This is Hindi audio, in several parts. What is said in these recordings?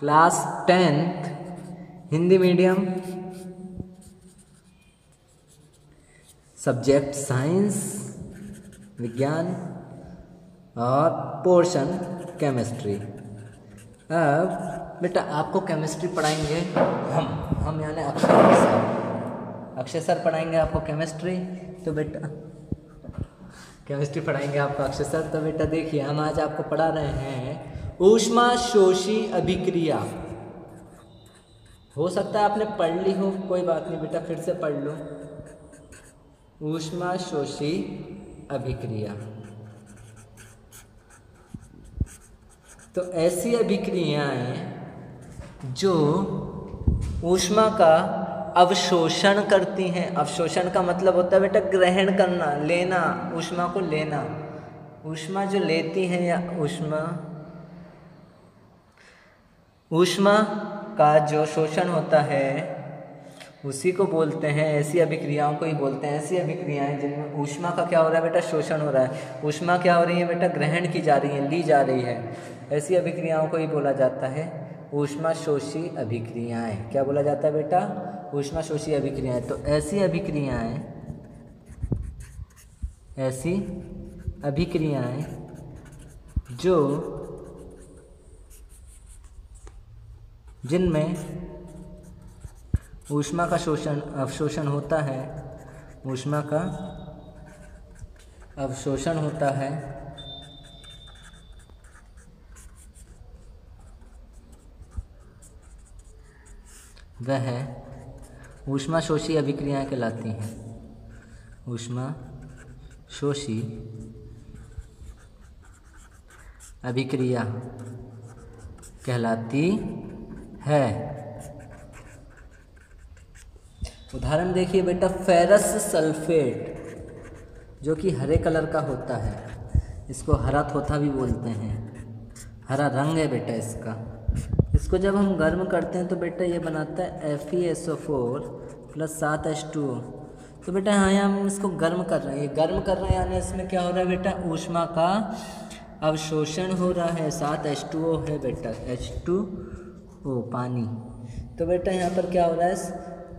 Class 10th Hindi medium, subject science विज्ञान और पोर्शन केमिस्ट्री। अब बेटा आपको केमिस्ट्री पढ़ाएंगे हम यानी अक्षय सर पढ़ाएंगे आपको केमिस्ट्री। तो बेटा केमिस्ट्री पढ़ाएंगे आपको अक्षय सर। तो बेटा देखिए हम आज आपको पढ़ा रहे हैं ऊष्माशोषी अभिक्रिया। हो सकता है आपने पढ़ ली हो, कोई बात नहीं बेटा, फिर से पढ़ लो। ऊष्माशोषी अभिक्रिया तो ऐसी अभिक्रियाएं जो ऊष्मा का अवशोषण करती हैं। अवशोषण का मतलब होता है बेटा ग्रहण करना, लेना, ऊष्मा को लेना। ऊष्मा जो लेती हैं या ऊष्मा का जो शोषण होता है उसी को बोलते हैं, ऐसी अभिक्रियाओं को ही बोलते हैं। ऐसी अभिक्रियाएं जिनमें ऊष्मा का क्या हो रहा है बेटा, शोषण हो रहा है। ऊष्मा क्या हो रही है बेटा, ग्रहण की जा रही है, ली जा रही है। ऐसी अभिक्रियाओं को ही बोला जाता है ऊष्माशोषी अभिक्रियाएं। क्या बोला जाता है बेटा, ऊष्माशोषी अभिक्रियाएं। तो ऐसी अभिक्रियाएं जो जिनमें ऊष्मा का अवशोषण होता है, ऊष्मा का अवशोषण होता है, वह ऊष्माशोषी अभिक्रियाएं कहलाती हैं। ऊष्माशोषी अभिक्रिया कहलाती है। उदाहरण देखिए बेटा, फेरस सल्फेट जो कि हरे कलर का होता है, इसको हरा थोथा भी बोलते हैं, हरा रंग है बेटा इसका। इसको जब हम गर्म करते हैं तो बेटा ये बनाता है FeSO4 + 7H2O। तो बेटा यहाँ हम इसको गर्म कर रहे हैं, ये गर्म कर रहे हैं यानी इसमें क्या हो रहा है बेटा, ऊष्मा का अवशोषण हो रहा है। 7H2O है बेटा, H2O पानी। तो बेटा यहाँ पर क्या हो रहा है,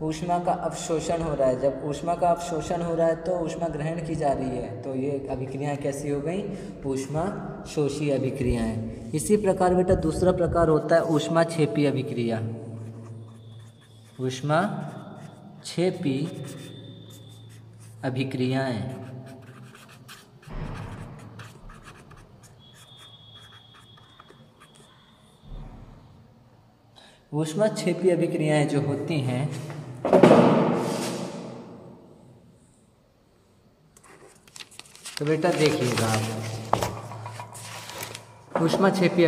ऊष्मा का अवशोषण हो रहा है। जब ऊष्मा का अवशोषण हो रहा है तो ऊष्मा ग्रहण की जा रही है। तो ये अभिक्रियाएं कैसी हो गई, ऊष्माशोषी अभिक्रियाएं। इसी प्रकार बेटा दूसरा प्रकार होता है ऊष्माक्षेपी अभिक्रिया। ऊष्माक्षेपी अभिक्रियाएं ऊष्माक्षेपी अभिक्रियाएं जो होती हैं तो बेटा देखिएगा आप, ऊष्माक्षेपी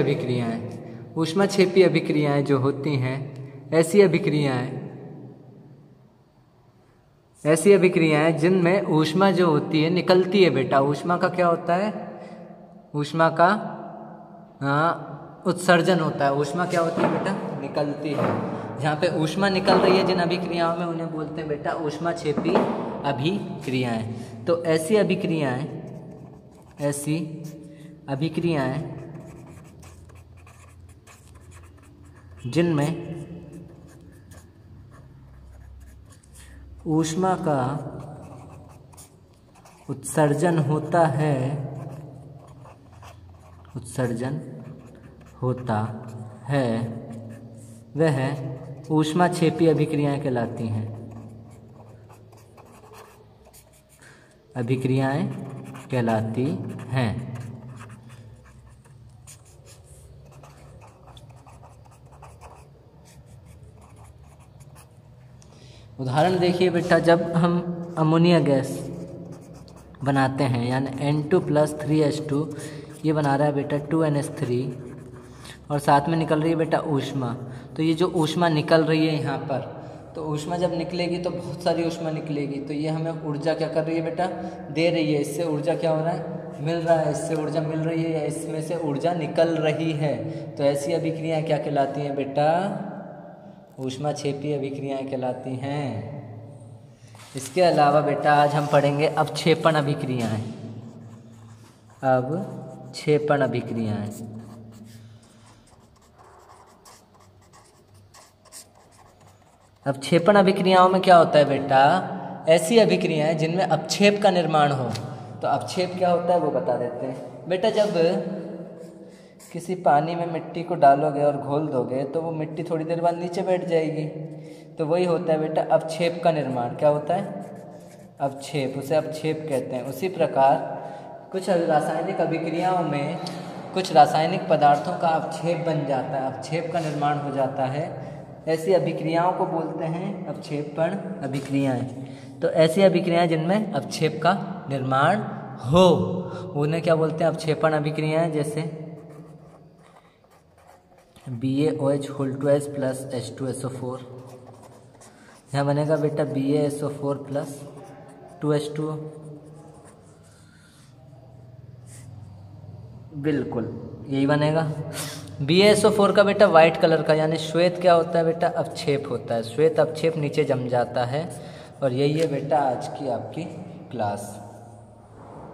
अभिक्रियाएं जो होती हैं, ऐसी अभिक्रियाएं जिनमें ऊष्मा जो होती है निकलती है बेटा। ऊष्मा का क्या होता है, ऊष्मा का उत्सर्जन होता है। ऊष्मा क्या होती है बेटा, निकलती है। जहाँ पे ऊष्मा निकल रही है जिन अभिक्रियाओं में, उन्हें बोलते हैं बेटा ऊष्माक्षेपी अभिक्रियाएं। तो ऐसी अभिक्रियाएं जिनमें ऊष्मा का उत्सर्जन होता है वह ऊष्माक्षेपी अभिक्रियाएं कहलाती हैं। उदाहरण देखिए बेटा, जब हम अमोनिया गैस बनाते हैं यानी N2 + 3H2, ये बना रहा है बेटा 2NH3 और साथ में निकल रही है बेटा ऊष्मा। तो ये जो ऊष्मा निकल रही है यहाँ पर, तो ऊष्मा जब निकलेगी तो बहुत सारी ऊष्मा निकलेगी। तो ये हमें ऊर्जा क्या कर रही है बेटा, दे रही है। इससे ऊर्जा क्या हो रहा है, मिल रहा है। इससे ऊर्जा मिल रही है या इसमें से ऊर्जा निकल रही है। तो ऐसी अभिक्रियाएं क्या कहलाती हैं बेटा, ऊष्माक्षेपी अभिक्रियाएं कहलाती हैं। इसके अलावा बेटा आज हम पढ़ेंगे अवक्षेपण अभिक्रियाएं। अवक्षेपण अभिक्रियाएं अपक्षेपण अभिक्रियाओं में क्या होता है बेटा, ऐसी अभिक्रियाएं जिनमें अपक्षेप का निर्माण हो। तो अपक्षेप क्या होता है वो बता देते हैं बेटा। जब किसी पानी में मिट्टी को डालोगे और घोल दोगे तो वो मिट्टी थोड़ी देर बाद नीचे बैठ जाएगी, तो वही होता है बेटा अपक्षेप का निर्माण। क्या होता है, अपक्षेप, उसे अपक्षेप कहते हैं। उसी प्रकार कुछ रासायनिक अभिक्रियाओं में कुछ रासायनिक पदार्थों का अपक्षेप बन जाता है, अपक्षेप का निर्माण हो जाता है। ऐसी अभिक्रियाओं को बोलते हैं अपक्षेपण अभिक्रियाएं। तो ऐसी अभिक्रियाएं जिनमें अपक्षेप का निर्माण हो उन्हें क्या बोलते हैं, अपक्षेपण अभिक्रियाएं। जैसे BaOH2S प्लस H2SO4, यहाँ बनेगा बेटा BaSO4 प्लस 2H2O। बिल्कुल यही बनेगा। BaSO4 का बेटा वाइट कलर का यानी श्वेत क्या होता है बेटा, अपक्षेप होता है। श्वेत अपक्षेप नीचे जम जाता है। और यही है बेटा आज की आपकी क्लास।